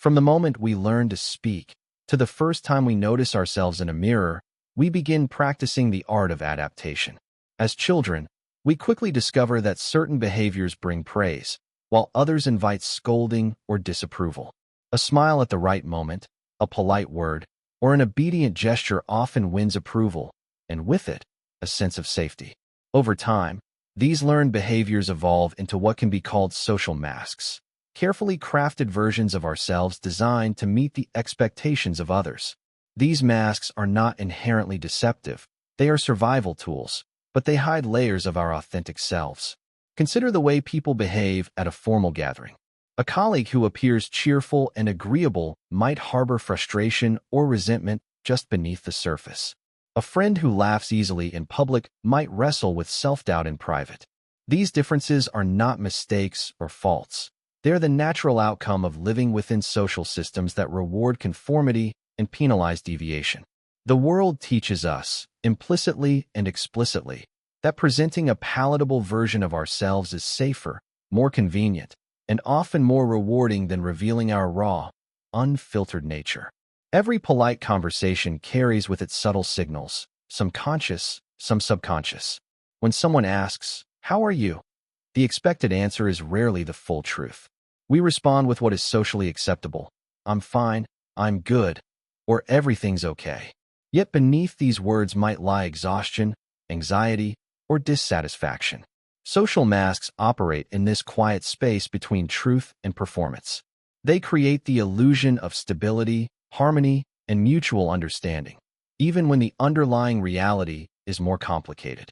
From the moment we learn to speak to the first time we notice ourselves in a mirror, we begin practicing the art of adaptation. As children, we quickly discover that certain behaviors bring praise, while others invite scolding or disapproval. A smile at the right moment, a polite word, or an obedient gesture often wins approval, and with it, a sense of safety. Over time, these learned behaviors evolve into what can be called social masks, carefully crafted versions of ourselves designed to meet the expectations of others. These masks are not inherently deceptive. They are survival tools, but they hide layers of our authentic selves. Consider the way people behave at a formal gathering. A colleague who appears cheerful and agreeable might harbor frustration or resentment just beneath the surface. A friend who laughs easily in public might wrestle with self-doubt in private. These differences are not mistakes or faults. They are the natural outcome of living within social systems that reward conformity and penalize deviation. The world teaches us, implicitly and explicitly, that presenting a palatable version of ourselves is safer, more convenient, and often more rewarding than revealing our raw, unfiltered nature. Every polite conversation carries with it subtle signals, some conscious, some subconscious. When someone asks, "How are you?" the expected answer is rarely the full truth. We respond with what is socially acceptable: "I'm fine," "I'm good," or "everything's okay." Yet beneath these words might lie exhaustion, anxiety, or dissatisfaction. Social masks operate in this quiet space between truth and performance. They create the illusion of stability, harmony, and mutual understanding, even when the underlying reality is more complicated.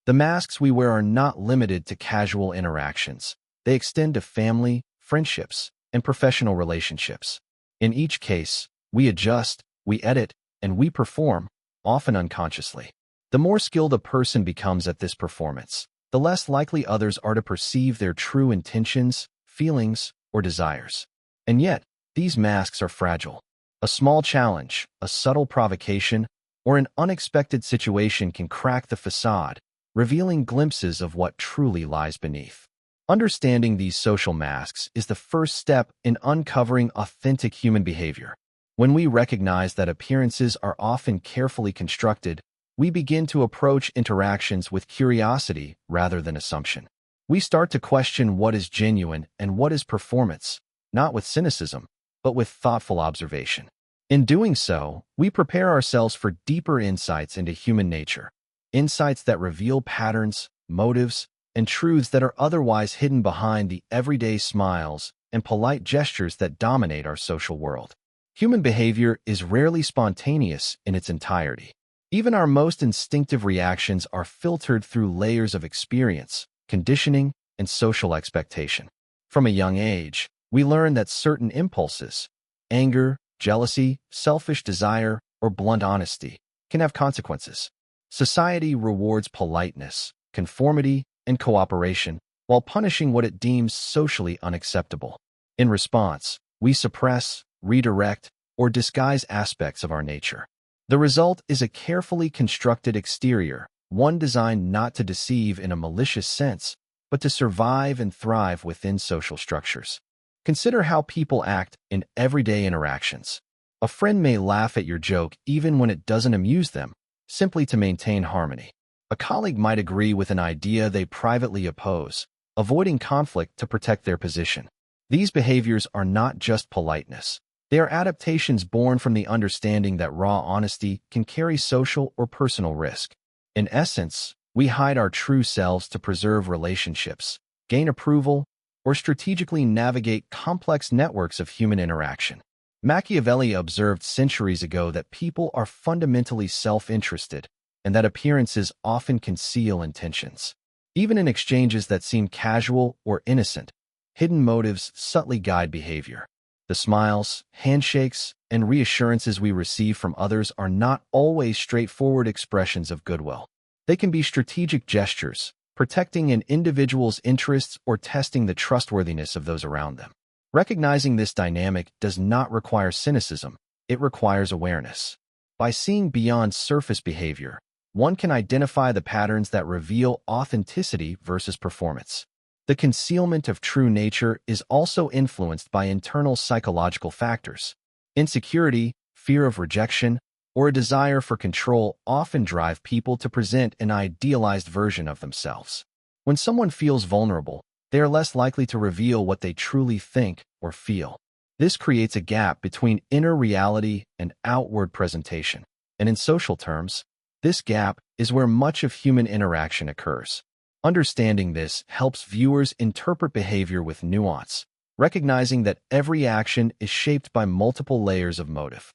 The masks we wear are not limited to casual interactions. They extend to family, friendships, and professional relationships. In each case, we adjust, we edit, and we perform, often unconsciously. The more skilled a person becomes at this performance, the less likely others are to perceive their true intentions, feelings, or desires. And yet, these masks are fragile. A small challenge, a subtle provocation, or an unexpected situation can crack the facade, revealing glimpses of what truly lies beneath. Understanding these social masks is the first step in uncovering authentic human behavior. When we recognize that appearances are often carefully constructed, we begin to approach interactions with curiosity rather than assumption. We start to question what is genuine and what is performance, not with cynicism, but with thoughtful observation. In doing so, we prepare ourselves for deeper insights into human nature, insights that reveal patterns, motives, and truths that are otherwise hidden behind the everyday smiles and polite gestures that dominate our social world. Human behavior is rarely spontaneous in its entirety. Even our most instinctive reactions are filtered through layers of experience, conditioning, and social expectation. From a young age, we learn that certain impulses, anger, jealousy, selfish desire, or blunt honesty, can have consequences. Society rewards politeness, conformity, and cooperation, while punishing what it deems socially unacceptable. In response, we suppress, redirect, or disguise aspects of our nature. The result is a carefully constructed exterior, one designed not to deceive in a malicious sense, but to survive and thrive within social structures. Consider how people act in everyday interactions. A friend may laugh at your joke even when it doesn't amuse them, simply to maintain harmony. A colleague might agree with an idea they privately oppose, avoiding conflict to protect their position. These behaviors are not just politeness. They are adaptations born from the understanding that raw honesty can carry social or personal risk. In essence, we hide our true selves to preserve relationships, gain approval, or strategically navigate complex networks of human interaction. Machiavelli observed centuries ago that people are fundamentally self-interested and that appearances often conceal intentions. Even in exchanges that seem casual or innocent, hidden motives subtly guide behavior. The smiles, handshakes, and reassurances we receive from others are not always straightforward expressions of goodwill. They can be strategic gestures, protecting an individual's interests or testing the trustworthiness of those around them. Recognizing this dynamic does not require cynicism, it requires awareness. By seeing beyond surface behavior, one can identify the patterns that reveal authenticity versus performance. The concealment of true nature is also influenced by internal psychological factors. Insecurity, fear of rejection, or a desire for control often drive people to present an idealized version of themselves. When someone feels vulnerable, they are less likely to reveal what they truly think or feel. This creates a gap between inner reality and outward presentation. And in social terms, this gap is where much of human interaction occurs. Understanding this helps viewers interpret behavior with nuance, recognizing that every action is shaped by multiple layers of motive.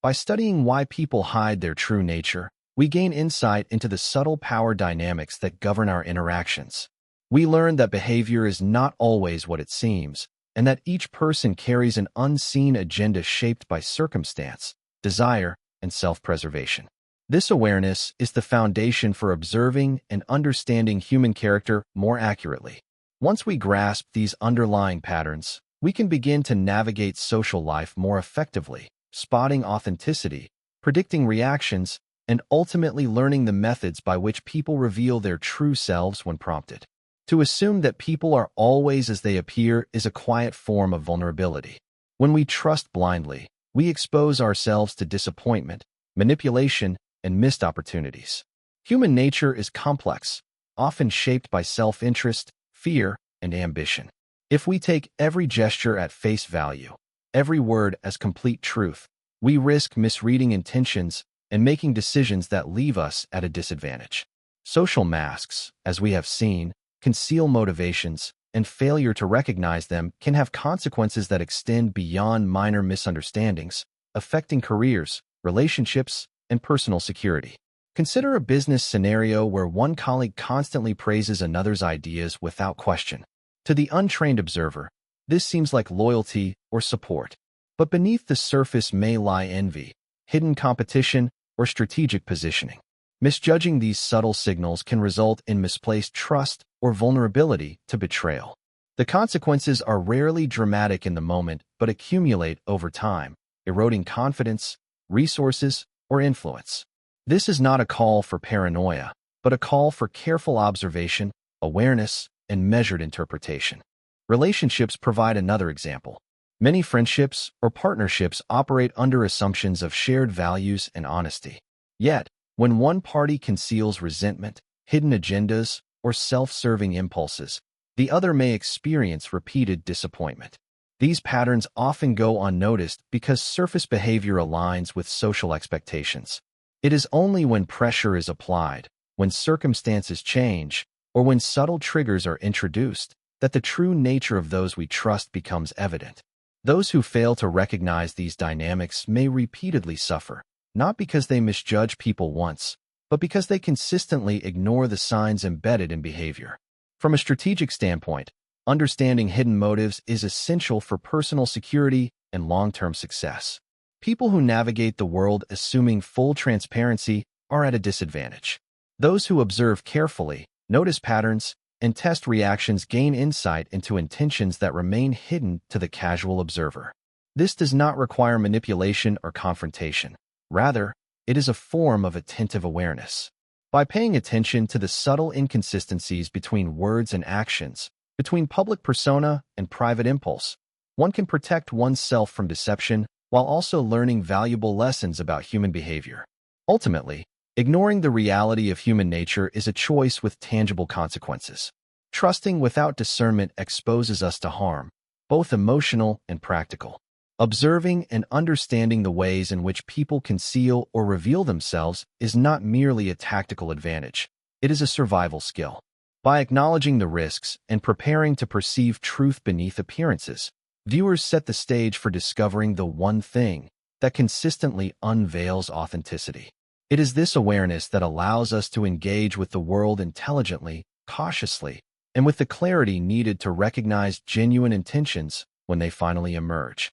By studying why people hide their true nature, we gain insight into the subtle power dynamics that govern our interactions. We learn that behavior is not always what it seems, and that each person carries an unseen agenda shaped by circumstance, desire, and self-preservation. This awareness is the foundation for observing and understanding human character more accurately. Once we grasp these underlying patterns, we can begin to navigate social life more effectively, spotting authenticity, predicting reactions, and ultimately learning the methods by which people reveal their true selves when prompted. To assume that people are always as they appear is a quiet form of vulnerability. When we trust blindly, we expose ourselves to disappointment, manipulation, and missed opportunities. Human nature is complex, often shaped by self-interest, fear, and ambition. If we take every gesture at face value, every word as complete truth, we risk misreading intentions and making decisions that leave us at a disadvantage. Social masks, as we have seen, conceal motivations, and failure to recognize them can have consequences that extend beyond minor misunderstandings, affecting careers, relationships, and personal security. Consider a business scenario where one colleague constantly praises another's ideas without question. To the untrained observer, this seems like loyalty or support. But beneath the surface may lie envy, hidden competition, or strategic positioning. Misjudging these subtle signals can result in misplaced trust or vulnerability to betrayal. The consequences are rarely dramatic in the moment but accumulate over time, eroding confidence, resources, or influence. This is not a call for paranoia, but a call for careful observation, awareness, and measured interpretation. Relationships provide another example. Many friendships or partnerships operate under assumptions of shared values and honesty. Yet, when one party conceals resentment, hidden agendas, or self-serving impulses, the other may experience repeated disappointment. These patterns often go unnoticed because surface behavior aligns with social expectations. It is only when pressure is applied, when circumstances change, or when subtle triggers are introduced, that the true nature of those we trust becomes evident. Those who fail to recognize these dynamics may repeatedly suffer, not because they misjudge people once, but because they consistently ignore the signs embedded in behavior. From a strategic standpoint, understanding hidden motives is essential for personal security and long-term success. People who navigate the world assuming full transparency are at a disadvantage. Those who observe carefully, notice patterns, and test reactions gain insight into intentions that remain hidden to the casual observer. This does not require manipulation or confrontation. Rather, it is a form of attentive awareness. By paying attention to the subtle inconsistencies between words and actions, between public persona and private impulse, one can protect oneself from deception while also learning valuable lessons about human behavior. Ultimately, ignoring the reality of human nature is a choice with tangible consequences. Trusting without discernment exposes us to harm, both emotional and practical. Observing and understanding the ways in which people conceal or reveal themselves is not merely a tactical advantage. It is a survival skill. By acknowledging the risks and preparing to perceive truth beneath appearances, viewers set the stage for discovering the one thing that consistently unveils authenticity. It is this awareness that allows us to engage with the world intelligently, cautiously, and with the clarity needed to recognize genuine intentions when they finally emerge.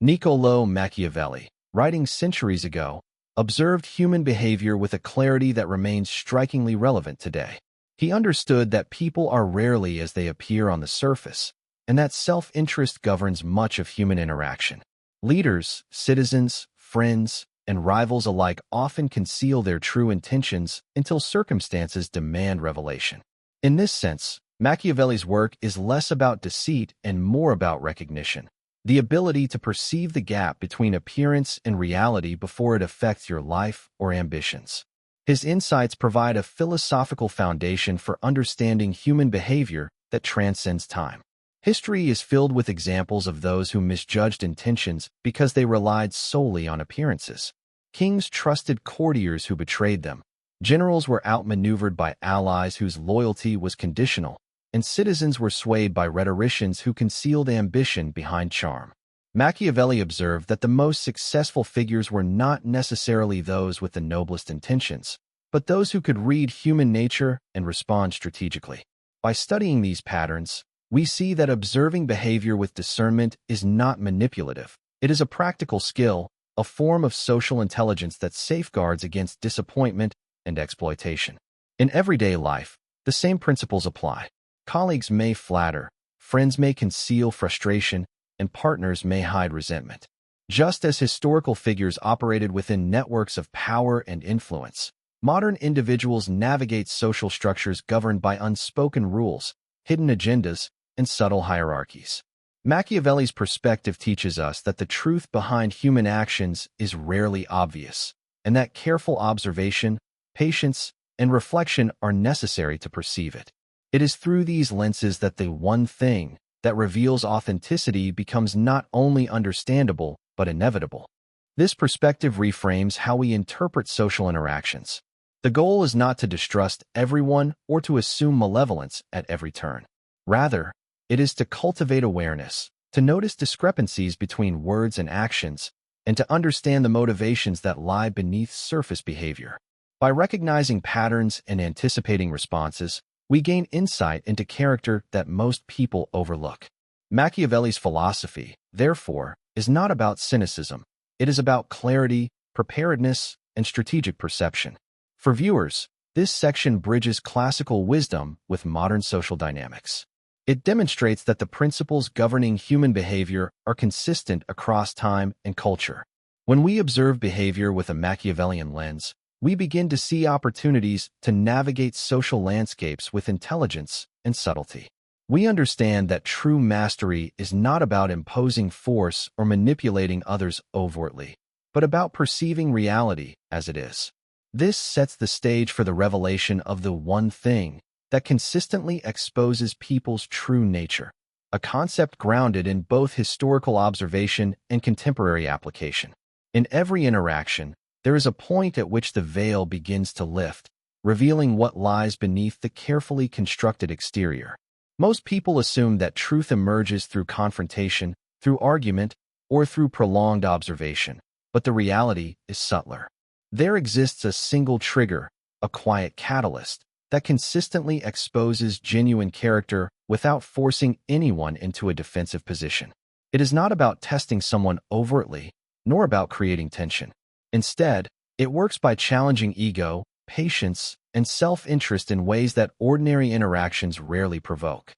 Niccolò Machiavelli, writing centuries ago, observed human behavior with a clarity that remains strikingly relevant today. He understood that people are rarely as they appear on the surface, and that self-interest governs much of human interaction. Leaders, citizens, friends, and rivals alike often conceal their true intentions until circumstances demand revelation. In this sense, Machiavelli's work is less about deceit and more about recognition, the ability to perceive the gap between appearance and reality before it affects your life or ambitions. His insights provide a philosophical foundation for understanding human behavior that transcends time. History is filled with examples of those who misjudged intentions because they relied solely on appearances. Kings trusted courtiers who betrayed them. Generals were outmaneuvered by allies whose loyalty was conditional, and citizens were swayed by rhetoricians who concealed ambition behind charm. Machiavelli observed that the most successful figures were not necessarily those with the noblest intentions, but those who could read human nature and respond strategically. By studying these patterns, we see that observing behavior with discernment is not manipulative. It is a practical skill, a form of social intelligence that safeguards against disappointment and exploitation. In everyday life, the same principles apply. Colleagues may flatter, friends may conceal frustration, and partners may hide resentment. Just as historical figures operated within networks of power and influence, modern individuals navigate social structures governed by unspoken rules, hidden agendas, and subtle hierarchies. Machiavelli's perspective teaches us that the truth behind human actions is rarely obvious, and that careful observation, patience, and reflection are necessary to perceive it. It is through these lenses that the one thing that reveals authenticity becomes not only understandable, but inevitable. This perspective reframes how we interpret social interactions. The goal is not to distrust everyone or to assume malevolence at every turn. Rather, it is to cultivate awareness, to notice discrepancies between words and actions, and to understand the motivations that lie beneath surface behavior. By recognizing patterns and anticipating responses, we gain insight into character that most people overlook. Machiavelli's philosophy, therefore, is not about cynicism. It is about clarity, preparedness, and strategic perception. For viewers, this section bridges classical wisdom with modern social dynamics. It demonstrates that the principles governing human behavior are consistent across time and culture. When we observe behavior with a Machiavellian lens, we begin to see opportunities to navigate social landscapes with intelligence and subtlety. We understand that true mastery is not about imposing force or manipulating others overtly, but about perceiving reality as it is. This sets the stage for the revelation of the one thing that consistently exposes people's true nature, a concept grounded in both historical observation and contemporary application. In every interaction, there is a point at which the veil begins to lift, revealing what lies beneath the carefully constructed exterior. Most people assume that truth emerges through confrontation, through argument, or through prolonged observation, but the reality is subtler. There exists a single trigger, a quiet catalyst, that consistently exposes genuine character without forcing anyone into a defensive position. It is not about testing someone overtly, nor about creating tension. Instead, it works by challenging ego, patience, and self-interest in ways that ordinary interactions rarely provoke.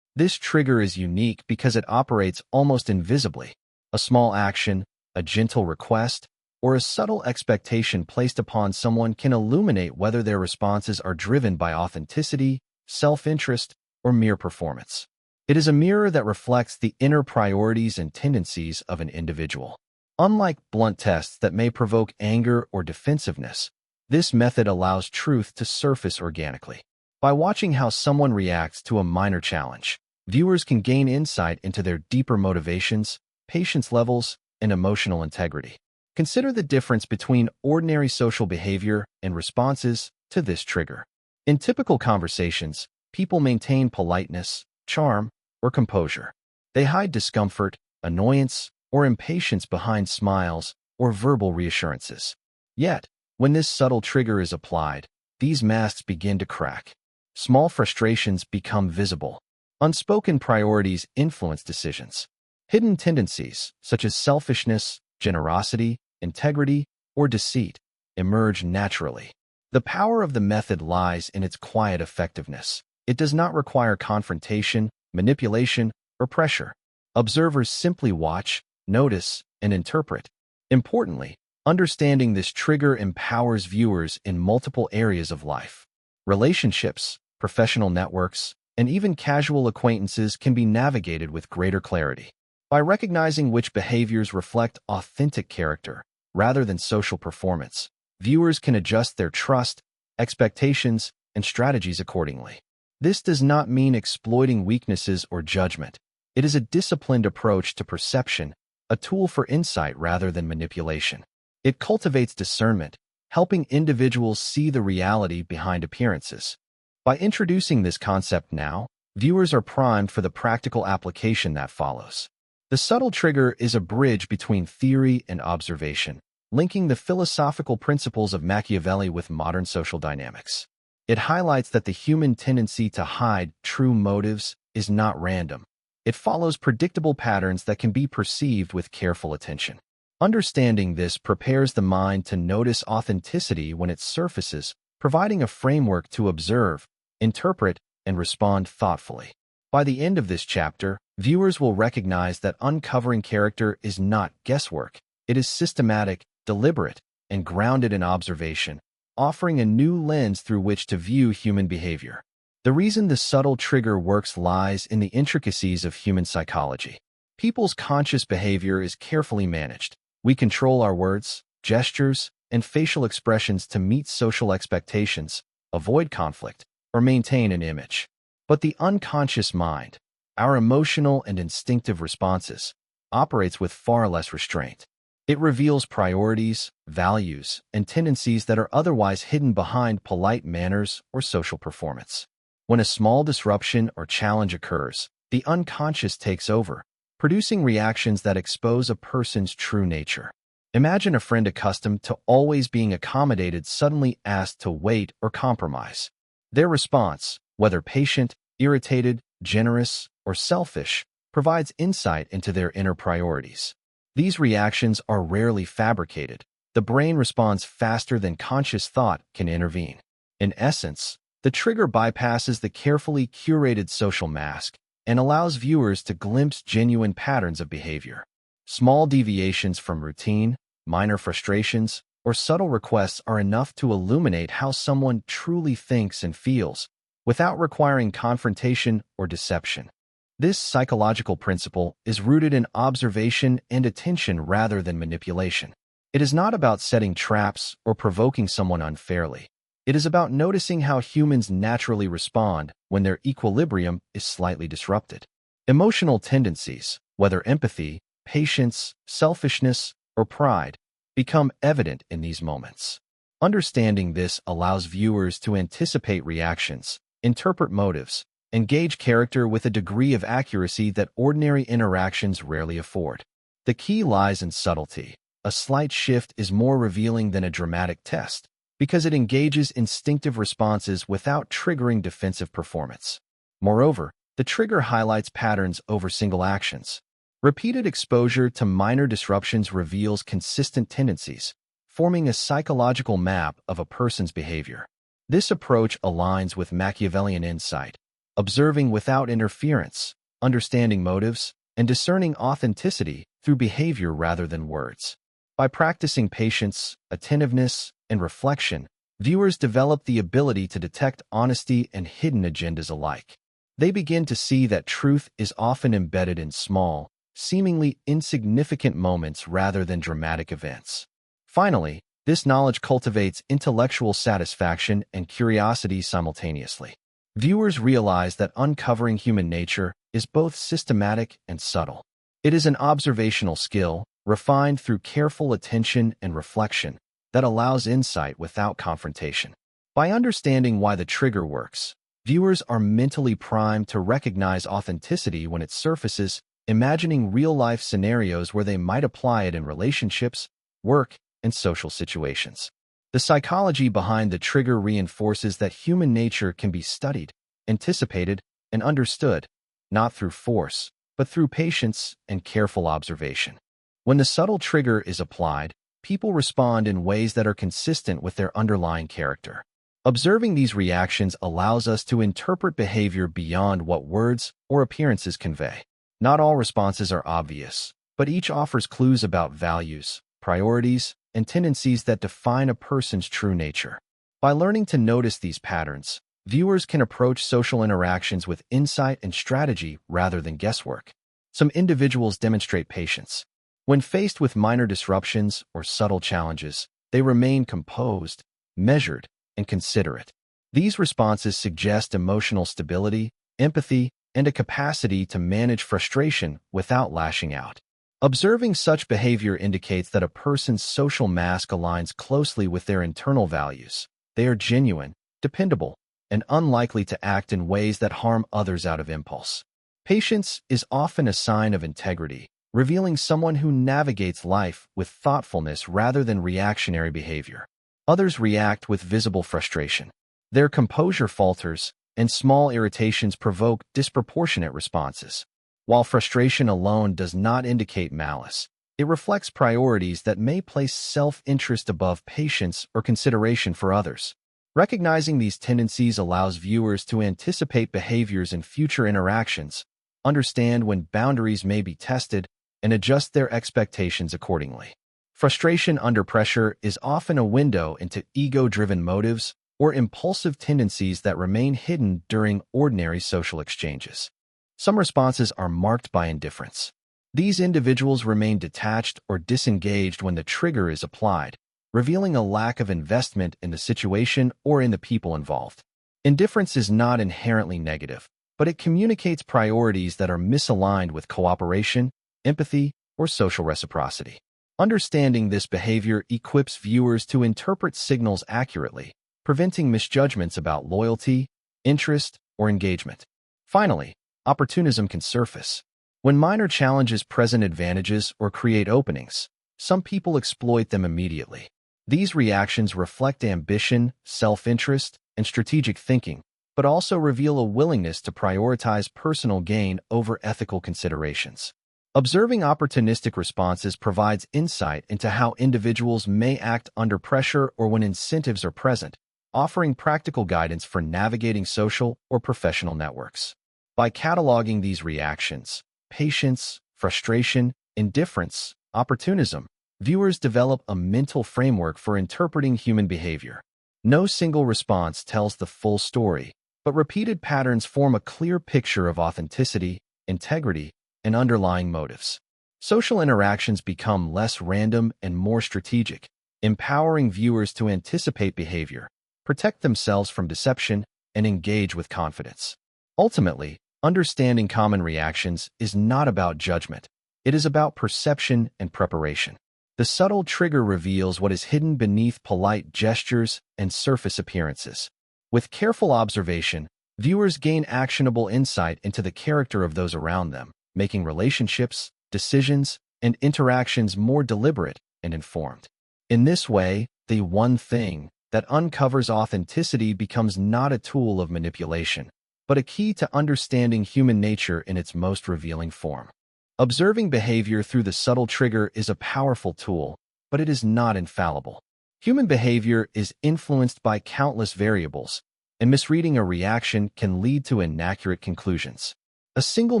This trigger is unique because it operates almost invisibly. A small action, a gentle request, or a subtle expectation placed upon someone can illuminate whether their responses are driven by authenticity, self-interest, or mere performance. It is a mirror that reflects the inner priorities and tendencies of an individual. Unlike blunt tests that may provoke anger or defensiveness, this method allows truth to surface organically. By watching how someone reacts to a minor challenge, viewers can gain insight into their deeper motivations, patience levels, and emotional integrity. Consider the difference between ordinary social behavior and responses to this trigger. In typical conversations, people maintain politeness, charm, or composure. They hide discomfort, annoyance, or impatience behind smiles or verbal reassurances. Yet, when this subtle trigger is applied, these masks begin to crack. Small frustrations become visible. Unspoken priorities influence decisions. Hidden tendencies, such as selfishness, generosity, integrity, or deceit, emerge naturally. The power of the method lies in its quiet effectiveness. It does not require confrontation, manipulation, or pressure. Observers simply watch, notice, and interpret. Importantly, understanding this trigger empowers viewers in multiple areas of life: relationships, professional networks, and even casual acquaintances can be navigated with greater clarity. By recognizing which behaviors reflect authentic character rather than social performance, viewers can adjust their trust, expectations, and strategies accordingly. This does not mean exploiting weaknesses or judgment. It is a disciplined approach to perception, a tool for insight rather than manipulation. It cultivates discernment, helping individuals see the reality behind appearances. By introducing this concept now, viewers are primed for the practical application that follows. The subtle trigger is a bridge between theory and observation, linking the philosophical principles of Machiavelli with modern social dynamics. It highlights that the human tendency to hide true motives is not random. It follows predictable patterns that can be perceived with careful attention. Understanding this prepares the mind to notice authenticity when it surfaces, providing a framework to observe, interpret, and respond thoughtfully. By the end of this chapter, viewers will recognize that uncovering character is not guesswork. It is systematic, deliberate, and grounded in observation, offering a new lens through which to view human behavior. The reason the subtle trigger works lies in the intricacies of human psychology. People's conscious behavior is carefully managed. We control our words, gestures, and facial expressions to meet social expectations, avoid conflict, or maintain an image. But the unconscious mind, our emotional and instinctive responses, operates with far less restraint. It reveals priorities, values, and tendencies that are otherwise hidden behind polite manners or social performance. When a small disruption or challenge occurs, the unconscious takes over, producing reactions that expose a person's true nature. Imagine a friend accustomed to always being accommodated suddenly asked to wait or compromise. Their response, whether patient, irritated, generous, or selfish, provides insight into their inner priorities. These reactions are rarely fabricated. The brain responds faster than conscious thought can intervene. In essence, the trigger bypasses the carefully curated social mask and allows viewers to glimpse genuine patterns of behavior. Small deviations from routine, minor frustrations, or subtle requests are enough to illuminate how someone truly thinks and feels, without requiring confrontation or deception. This psychological principle is rooted in observation and attention rather than manipulation. It is not about setting traps or provoking someone unfairly. It is about noticing how humans naturally respond when their equilibrium is slightly disrupted. Emotional tendencies, whether empathy, patience, selfishness, or pride, become evident in these moments. Understanding this allows viewers to anticipate reactions, interpret motives, and gauge character with a degree of accuracy that ordinary interactions rarely afford. The key lies in subtlety. A slight shift is more revealing than a dramatic test, because it engages instinctive responses without triggering defensive performance. Moreover, the trigger highlights patterns over single actions. Repeated exposure to minor disruptions reveals consistent tendencies, forming a psychological map of a person's behavior. This approach aligns with Machiavellian insight, observing without interference, understanding motives, and discerning authenticity through behavior rather than words. By practicing patience, attentiveness, and reflection, viewers develop the ability to detect honesty and hidden agendas alike. They begin to see that truth is often embedded in small, seemingly insignificant moments rather than dramatic events. Finally, this knowledge cultivates intellectual satisfaction and curiosity simultaneously. Viewers realize that uncovering human nature is both systematic and subtle. It is an observational skill, refined through careful attention and reflection, that allows insight without confrontation. By understanding why the trigger works, viewers are mentally primed to recognize authenticity when it surfaces, imagining real-life scenarios where they might apply it in relationships, work, and social situations. The psychology behind the trigger reinforces that human nature can be studied, anticipated, and understood, not through force, but through patience and careful observation. When the subtle trigger is applied, people respond in ways that are consistent with their underlying character. Observing these reactions allows us to interpret behavior beyond what words or appearances convey. Not all responses are obvious, but each offers clues about values, priorities, and tendencies that define a person's true nature. By learning to notice these patterns, viewers can approach social interactions with insight and strategy rather than guesswork. Some individuals demonstrate patience. When faced with minor disruptions or subtle challenges, they remain composed, measured, and considerate. These responses suggest emotional stability, empathy, and a capacity to manage frustration without lashing out. Observing such behavior indicates that a person's social mask aligns closely with their internal values. They are genuine, dependable, and unlikely to act in ways that harm others out of impulse. Patience is often a sign of integrity, revealing someone who navigates life with thoughtfulness rather than reactionary behavior. Others react with visible frustration. Their composure falters, and small irritations provoke disproportionate responses. While frustration alone does not indicate malice, it reflects priorities that may place self-interest above patience or consideration for others. Recognizing these tendencies allows viewers to anticipate behaviors in future interactions, understand when boundaries may be tested, and adjust their expectations accordingly. Frustration under pressure is often a window into ego-driven motives or impulsive tendencies that remain hidden during ordinary social exchanges. Some responses are marked by indifference. These individuals remain detached or disengaged when the trigger is applied, revealing a lack of investment in the situation or in the people involved. Indifference is not inherently negative, but it communicates priorities that are misaligned with cooperation, empathy, or social reciprocity. Understanding this behavior equips viewers to interpret signals accurately, preventing misjudgments about loyalty, interest, or engagement. Finally, opportunism can surface. When minor challenges present advantages or create openings, some people exploit them immediately. These reactions reflect ambition, self-interest, and strategic thinking, but also reveal a willingness to prioritize personal gain over ethical considerations. Observing opportunistic responses provides insight into how individuals may act under pressure or when incentives are present, offering practical guidance for navigating social or professional networks. By cataloging these reactions, patience, frustration, indifference, opportunism, viewers develop a mental framework for interpreting human behavior. No single response tells the full story, but repeated patterns form a clear picture of authenticity, integrity, and underlying motives. Social interactions become less random and more strategic, empowering viewers to anticipate behavior, protect themselves from deception, and engage with confidence. Ultimately, understanding common reactions is not about judgment. It is about perception and preparation. The subtle trigger reveals what is hidden beneath polite gestures and surface appearances. With careful observation, viewers gain actionable insight into the character of those around them, making relationships, decisions, and interactions more deliberate and informed. In this way, the one thing that uncovers authenticity becomes not a tool of manipulation, but a key to understanding human nature in its most revealing form. Observing behavior through the subtle trigger is a powerful tool, but it is not infallible. Human behavior is influenced by countless variables, and misreading a reaction can lead to inaccurate conclusions. A single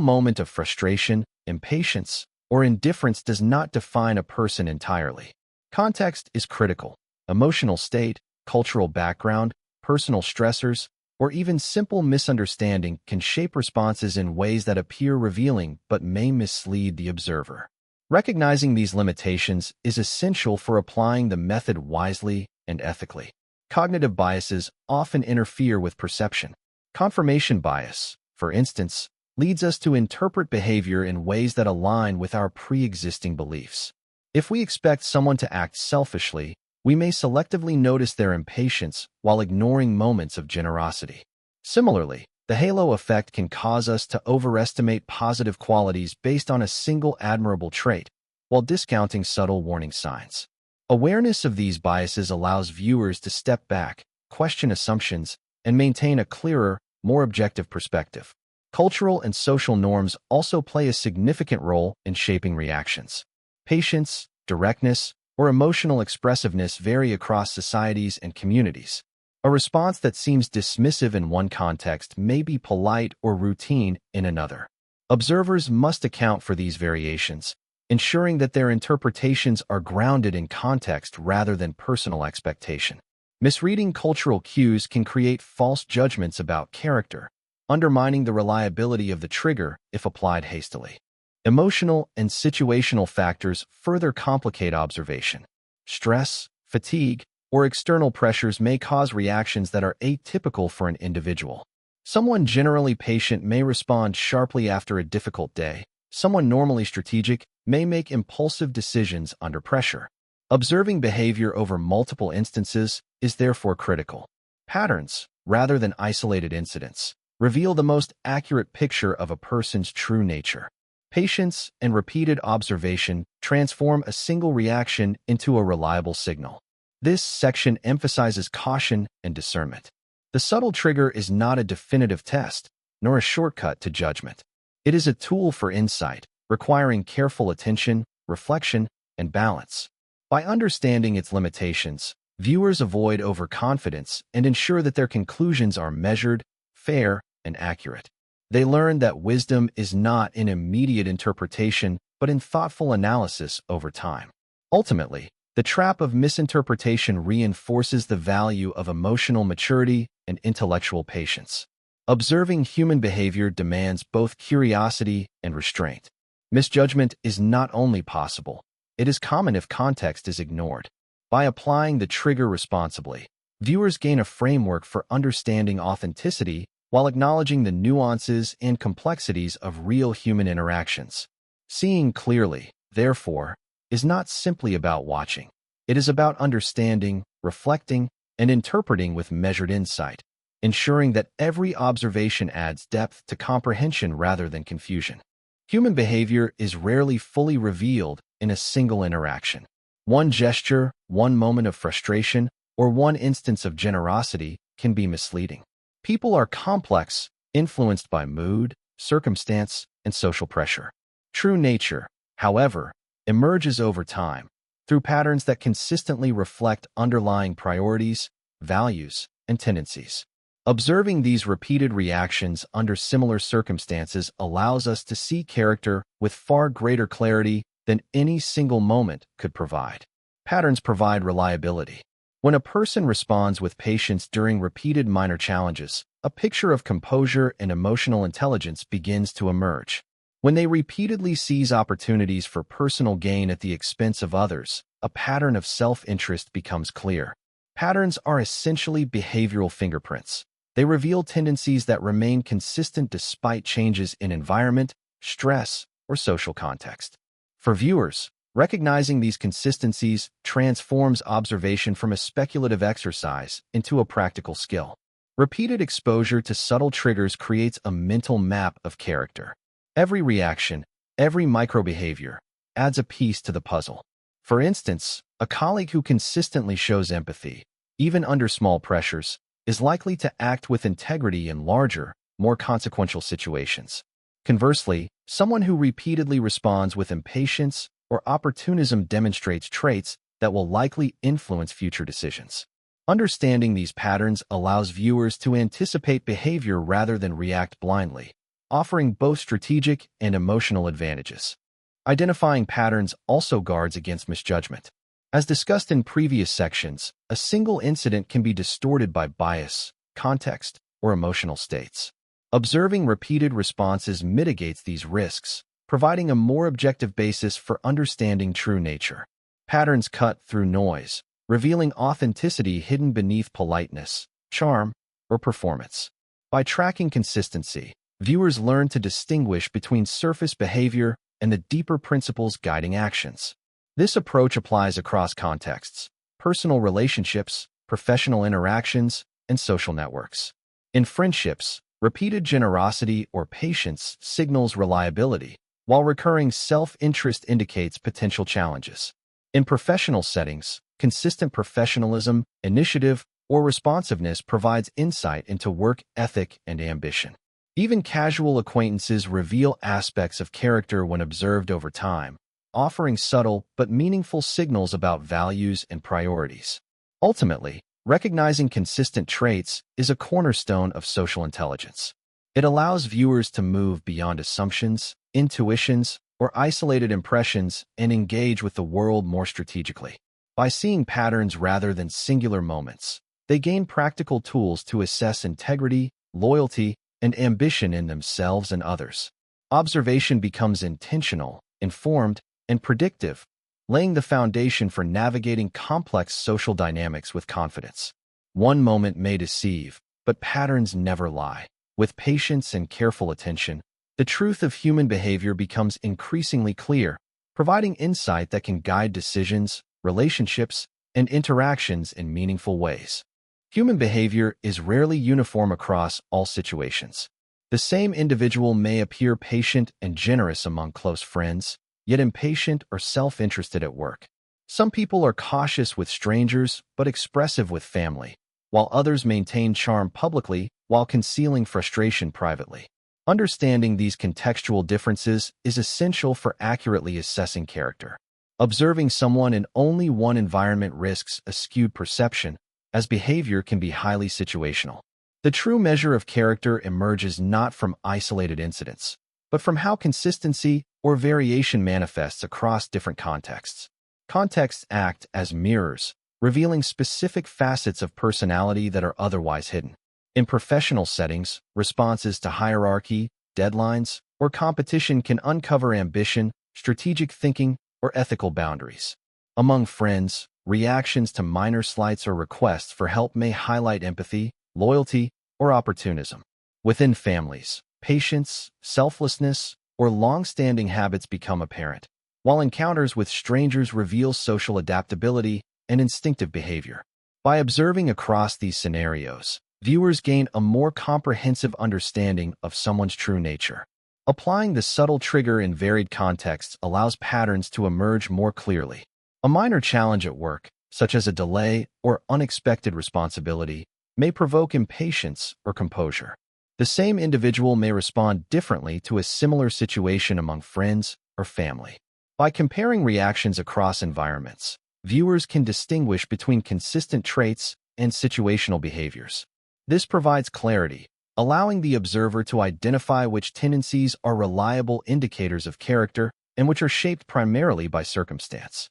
moment of frustration, impatience, or indifference does not define a person entirely. Context is critical. Emotional state, cultural background, personal stressors, or even simple misunderstanding can shape responses in ways that appear revealing but may mislead the observer. Recognizing these limitations is essential for applying the method wisely and ethically. Cognitive biases often interfere with perception. Confirmation bias, for instance, leads us to interpret behavior in ways that align with our pre-existing beliefs. If we expect someone to act selfishly, we may selectively notice their impatience while ignoring moments of generosity. Similarly, the halo effect can cause us to overestimate positive qualities based on a single admirable trait, while discounting subtle warning signs. Awareness of these biases allows viewers to step back, question assumptions, and maintain a clearer, more objective perspective. Cultural and social norms also play a significant role in shaping reactions. Patience, directness, or emotional expressiveness vary across societies and communities. A response that seems dismissive in one context may be polite or routine in another. Observers must account for these variations, ensuring that their interpretations are grounded in context rather than personal expectation. Misreading cultural cues can create false judgments about character, undermining the reliability of the trigger if applied hastily. Emotional and situational factors further complicate observation. Stress, fatigue, or external pressures may cause reactions that are atypical for an individual. Someone generally patient may respond sharply after a difficult day. Someone normally strategic may make impulsive decisions under pressure. Observing behavior over multiple instances is therefore critical. Patterns, rather than isolated incidents, reveal the most accurate picture of a person's true nature. Patience and repeated observation transform a single reaction into a reliable signal. This section emphasizes caution and discernment. The subtle trigger is not a definitive test, nor a shortcut to judgment. It is a tool for insight, requiring careful attention, reflection, and balance. By understanding its limitations, viewers avoid overconfidence and ensure that their conclusions are measured, fair, and accurate. They learn that wisdom is not in immediate interpretation, but in thoughtful analysis over time. Ultimately, the trap of misinterpretation reinforces the value of emotional maturity and intellectual patience. Observing human behavior demands both curiosity and restraint. Misjudgment is not only possible, it is common if context is ignored. By applying the trigger responsibly, viewers gain a framework for understanding authenticity while acknowledging the nuances and complexities of real human interactions. Seeing clearly, therefore, is not simply about watching. It is about understanding, reflecting, and interpreting with measured insight, ensuring that every observation adds depth to comprehension rather than confusion. Human behavior is rarely fully revealed in a single interaction. One gesture, one moment of frustration, or one instance of generosity can be misleading. People are complex, influenced by mood, circumstance, and social pressure. True nature, however, emerges over time through patterns that consistently reflect underlying priorities, values, and tendencies. Observing these repeated reactions under similar circumstances allows us to see character with far greater clarity than any single moment could provide. Patterns provide reliability. When a person responds with patience during repeated minor challenges, a picture of composure and emotional intelligence begins to emerge. When they repeatedly seize opportunities for personal gain at the expense of others, a pattern of self-interest becomes clear. Patterns are essentially behavioral fingerprints. They reveal tendencies that remain consistent despite changes in environment, stress, or social context. For viewers, recognizing these consistencies transforms observation from a speculative exercise into a practical skill. Repeated exposure to subtle triggers creates a mental map of character. Every reaction, every microbehavior, adds a piece to the puzzle. For instance, a colleague who consistently shows empathy, even under small pressures, is likely to act with integrity in larger, more consequential situations. Conversely, someone who repeatedly responds with impatience or opportunism demonstrates traits that will likely influence future decisions. Understanding these patterns allows viewers to anticipate behavior rather than react blindly, offering both strategic and emotional advantages. Identifying patterns also guards against misjudgment. As discussed in previous sections, a single incident can be distorted by bias, context, or emotional states. Observing repeated responses mitigates these risks, providing a more objective basis for understanding true nature. Patterns cut through noise, revealing authenticity hidden beneath politeness, charm, or performance. By tracking consistency, viewers learn to distinguish between surface behavior and the deeper principles guiding actions. This approach applies across contexts, personal relationships, professional interactions, and social networks. In friendships, repeated generosity or patience signals reliability, while recurring self-interest indicates potential challenges. In professional settings, consistent professionalism, initiative, or responsiveness provides insight into work ethic and ambition. Even casual acquaintances reveal aspects of character when observed over time, offering subtle but meaningful signals about values and priorities. Ultimately, recognizing consistent traits is a cornerstone of social intelligence. It allows viewers to move beyond assumptions, intuitions, or isolated impressions and engage with the world more strategically. By seeing patterns rather than singular moments, they gain practical tools to assess integrity, loyalty, and ambition in themselves and others. Observation becomes intentional, informed, and predictive, laying the foundation for navigating complex social dynamics with confidence. One moment may deceive, but patterns never lie. With patience and careful attention, the truth of human behavior becomes increasingly clear, providing insight that can guide decisions, relationships, and interactions in meaningful ways. Human behavior is rarely uniform across all situations. The same individual may appear patient and generous among close friends, yet impatient or self-interested at work. Some people are cautious with strangers but expressive with family, while others maintain charm publicly while concealing frustration privately. Understanding these contextual differences is essential for accurately assessing character. Observing someone in only one environment risks a skewed perception, as behavior can be highly situational. The true measure of character emerges not from isolated incidents, but from how consistency or variation manifests across different contexts. Contexts act as mirrors, revealing specific facets of personality that are otherwise hidden. In professional settings, responses to hierarchy, deadlines, or competition can uncover ambition, strategic thinking, or ethical boundaries. Among friends, reactions to minor slights or requests for help may highlight empathy, loyalty, or opportunism. Within families, patience, selflessness, or long-standing habits become apparent, while encounters with strangers reveal social adaptability and instinctive behavior. By observing across these scenarios, viewers gain a more comprehensive understanding of someone's true nature. Applying the subtle trigger in varied contexts allows patterns to emerge more clearly. A minor challenge at work, such as a delay or unexpected responsibility, may provoke impatience or composure. The same individual may respond differently to a similar situation among friends or family. By comparing reactions across environments, viewers can distinguish between consistent traits and situational behaviors. This provides clarity, allowing the observer to identify which tendencies are reliable indicators of character and which are shaped primarily by circumstance.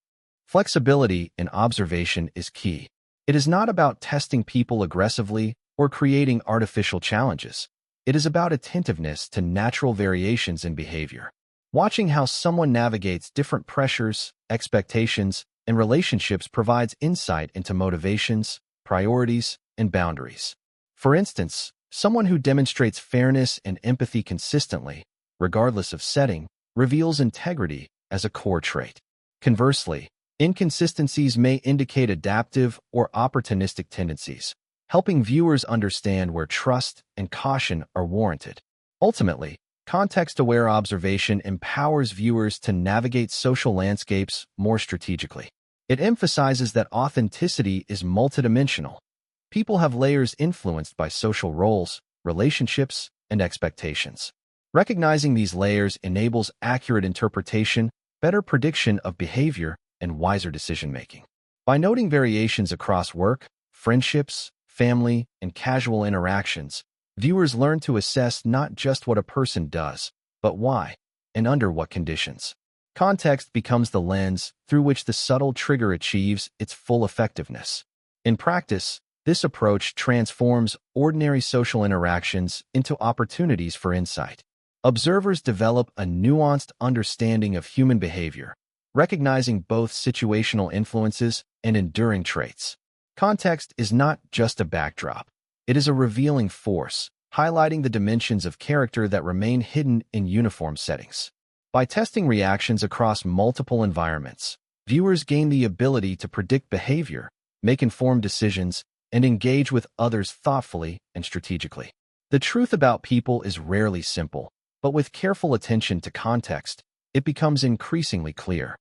Flexibility in observation is key. It is not about testing people aggressively or creating artificial challenges. It is about attentiveness to natural variations in behavior. Watching how someone navigates different pressures, expectations, and relationships provides insight into motivations, priorities, and boundaries. For instance, someone who demonstrates fairness and empathy consistently, regardless of setting, reveals integrity as a core trait. Conversely, inconsistencies may indicate adaptive or opportunistic tendencies, helping viewers understand where trust and caution are warranted. Ultimately, context-aware observation empowers viewers to navigate social landscapes more strategically. It emphasizes that authenticity is multidimensional. People have layers influenced by social roles, relationships, and expectations. Recognizing these layers enables accurate interpretation, better prediction of behavior, and wiser decision-making. By noting variations across work, friendships, family, and casual interactions, viewers learn to assess not just what a person does, but why, and under what conditions. Context becomes the lens through which the subtle trigger achieves its full effectiveness. In practice, this approach transforms ordinary social interactions into opportunities for insight. Observers develop a nuanced understanding of human behavior, recognizing both situational influences and enduring traits. Context is not just a backdrop. It is a revealing force, highlighting the dimensions of character that remain hidden in uniform settings. By testing reactions across multiple environments, viewers gain the ability to predict behavior, make informed decisions, and engage with others thoughtfully and strategically. The truth about people is rarely simple, but with careful attention to context, it becomes increasingly clear.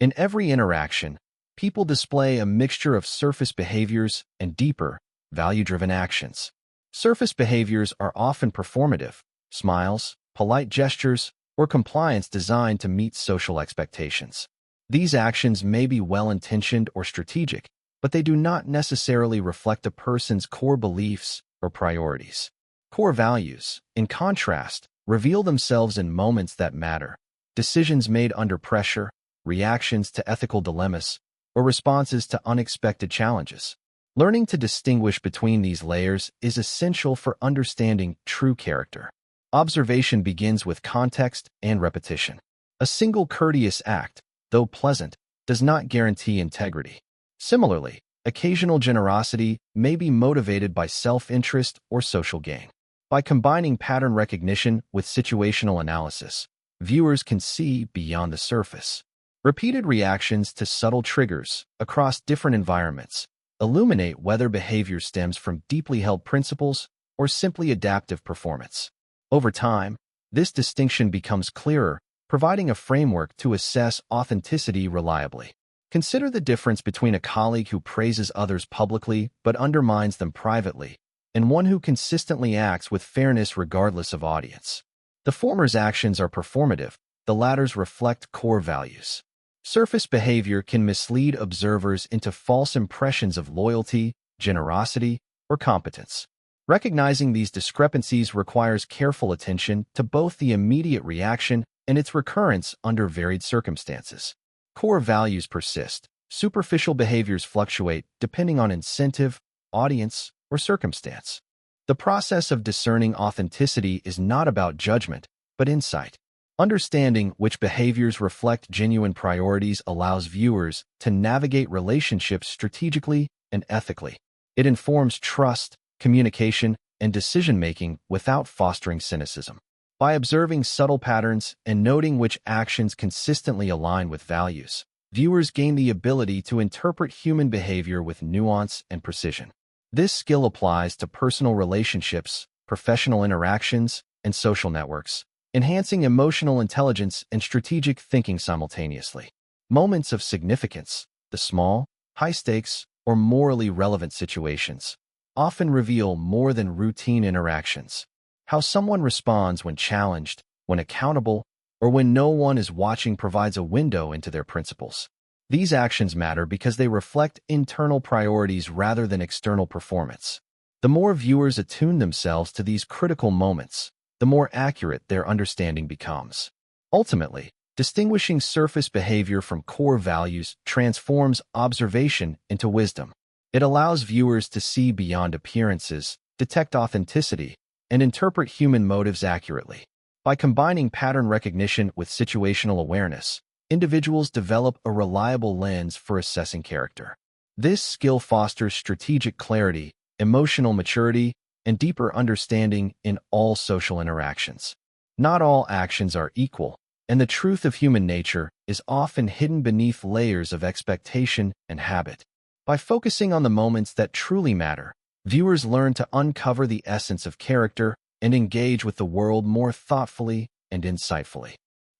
In every interaction, people display a mixture of surface behaviors and deeper, value-driven actions. Surface behaviors are often performative, smiles, polite gestures, or compliance designed to meet social expectations. These actions may be well-intentioned or strategic, but they do not necessarily reflect a person's core beliefs or priorities. Core values, in contrast, reveal themselves in moments that matter, decisions made under pressure, reactions to ethical dilemmas, or responses to unexpected challenges. Learning to distinguish between these layers is essential for understanding true character. Observation begins with context and repetition. A single courteous act, though pleasant, does not guarantee integrity. Similarly, occasional generosity may be motivated by self-interest or social gain. By combining pattern recognition with situational analysis, viewers can see beyond the surface. Repeated reactions to subtle triggers across different environments illuminate whether behavior stems from deeply held principles or simply adaptive performance. Over time, this distinction becomes clearer, providing a framework to assess authenticity reliably. Consider the difference between a colleague who praises others publicly but undermines them privately, and one who consistently acts with fairness regardless of audience. The former's actions are performative, the latter's reflect core values. Surface behavior can mislead observers into false impressions of loyalty, generosity, or competence. Recognizing these discrepancies requires careful attention to both the immediate reaction and its recurrence under varied circumstances. Core values persist. Superficial behaviors fluctuate depending on incentive, audience, or circumstance. The process of discerning authenticity is not about judgment, but insight. Understanding which behaviors reflect genuine priorities allows viewers to navigate relationships strategically and ethically. It informs trust, communication, and decision-making without fostering cynicism. By observing subtle patterns and noting which actions consistently align with values, viewers gain the ability to interpret human behavior with nuance and precision. This skill applies to personal relationships, professional interactions, and social networks, enhancing emotional intelligence and strategic thinking simultaneously. Moments of significance, the small, high-stakes, or morally relevant situations, often reveal more than routine interactions. How someone responds when challenged, when accountable, or when no one is watching provides a window into their principles. These actions matter because they reflect internal priorities rather than external performance. The more viewers attune themselves to these critical moments, the more accurate their understanding becomes. Ultimately, distinguishing surface behavior from core values transforms observation into wisdom. It allows viewers to see beyond appearances, detect authenticity, and interpret human motives accurately. By combining pattern recognition with situational awareness, individuals develop a reliable lens for assessing character. This skill fosters strategic clarity, emotional maturity, and deeper understanding in all social interactions. Not all actions are equal, and the truth of human nature is often hidden beneath layers of expectation and habit. By focusing on the moments that truly matter, viewers learn to uncover the essence of character and engage with the world more thoughtfully and insightfully.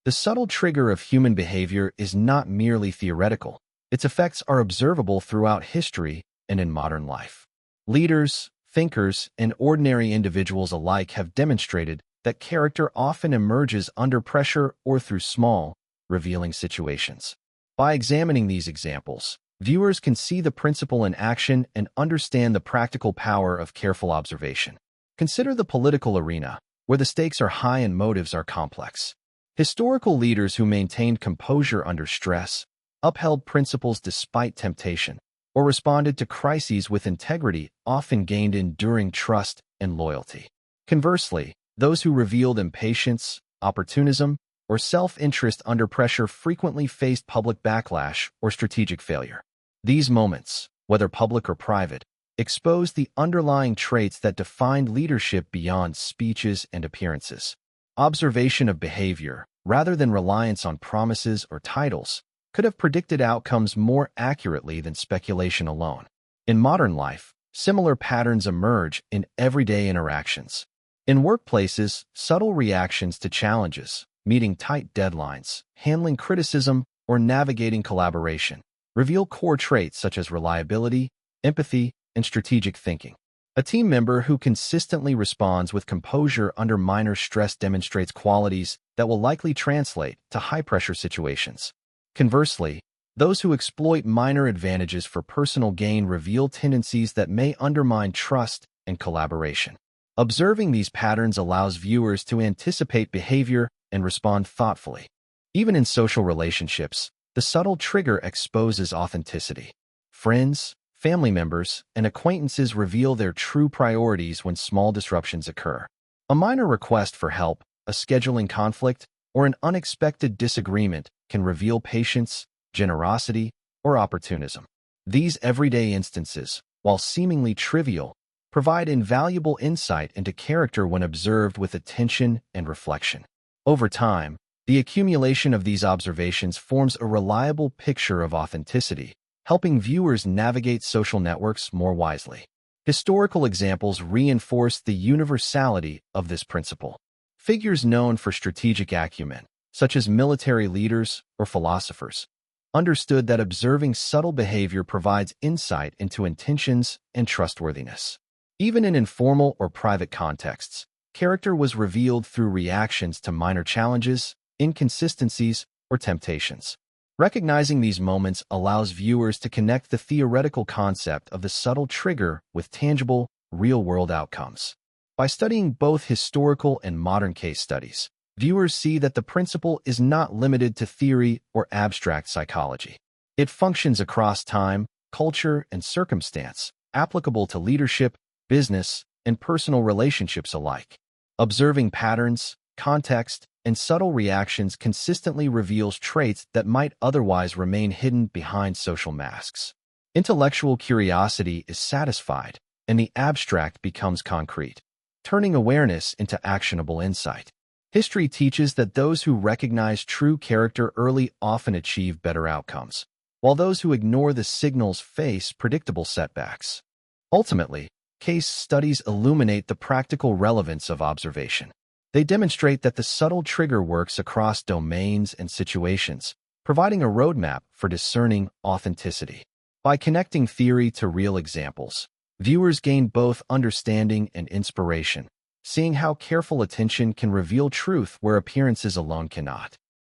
The subtle trigger of human behavior is not merely theoretical. Its effects are observable throughout history and in modern life. Leaders, thinkers, and ordinary individuals alike have demonstrated that character often emerges under pressure or through small, revealing situations. By examining these examples, viewers can see the principle in action and understand the practical power of careful observation. Consider the political arena, where the stakes are high and motives are complex. Historical leaders who maintained composure under stress, upheld principles despite temptation, or responded to crises with integrity often gained enduring trust and loyalty. Conversely, those who revealed impatience, opportunism, or self-interest under pressure frequently faced public backlash or strategic failure. These moments, whether public or private, expose the underlying traits that defined leadership beyond speeches and appearances. Observation of behavior, rather than reliance on promises or titles, could have predicted outcomes more accurately than speculation alone. In modern life, similar patterns emerge in everyday interactions. In workplaces, subtle reactions to challenges, meeting tight deadlines, handling criticism, or navigating collaboration, reveal core traits such as reliability, empathy, and strategic thinking. A team member who consistently responds with composure under minor stress demonstrates qualities that will likely translate to high-pressure situations. Conversely, those who exploit minor advantages for personal gain reveal tendencies that may undermine trust and collaboration. Observing these patterns allows viewers to anticipate behavior and respond thoughtfully. Even in social relationships, the subtle trigger exposes authenticity. Friends, family members, and acquaintances reveal their true priorities when small disruptions occur. A minor request for help, a scheduling conflict, or an unexpected disagreement can reveal patience, generosity, or opportunism. These everyday instances, while seemingly trivial, provide invaluable insight into character when observed with attention and reflection. Over time, the accumulation of these observations forms a reliable picture of authenticity, helping viewers navigate social networks more wisely. Historical examples reinforce the universality of this principle. Figures known for strategic acumen, such as military leaders or philosophers, understood that observing subtle behavior provides insight into intentions and trustworthiness. Even in informal or private contexts, character was revealed through reactions to minor challenges, inconsistencies, or temptations. Recognizing these moments allows viewers to connect the theoretical concept of the subtle trigger with tangible, real-world outcomes. By studying both historical and modern case studies, viewers see that the principle is not limited to theory or abstract psychology. It functions across time, culture, and circumstance, applicable to leadership, business, and personal relationships alike. Observing patterns, context, and subtle reactions consistently reveals traits that might otherwise remain hidden behind social masks. Intellectual curiosity is satisfied, and the abstract becomes concrete, turning awareness into actionable insight. History teaches that those who recognize true character early often achieve better outcomes, while those who ignore the signals face predictable setbacks. Ultimately, case studies illuminate the practical relevance of observation. They demonstrate that the subtle trigger works across domains and situations, providing a roadmap for discerning authenticity. By connecting theory to real examples, viewers gain both understanding and inspiration, seeing how careful attention can reveal truth where appearances alone cannot.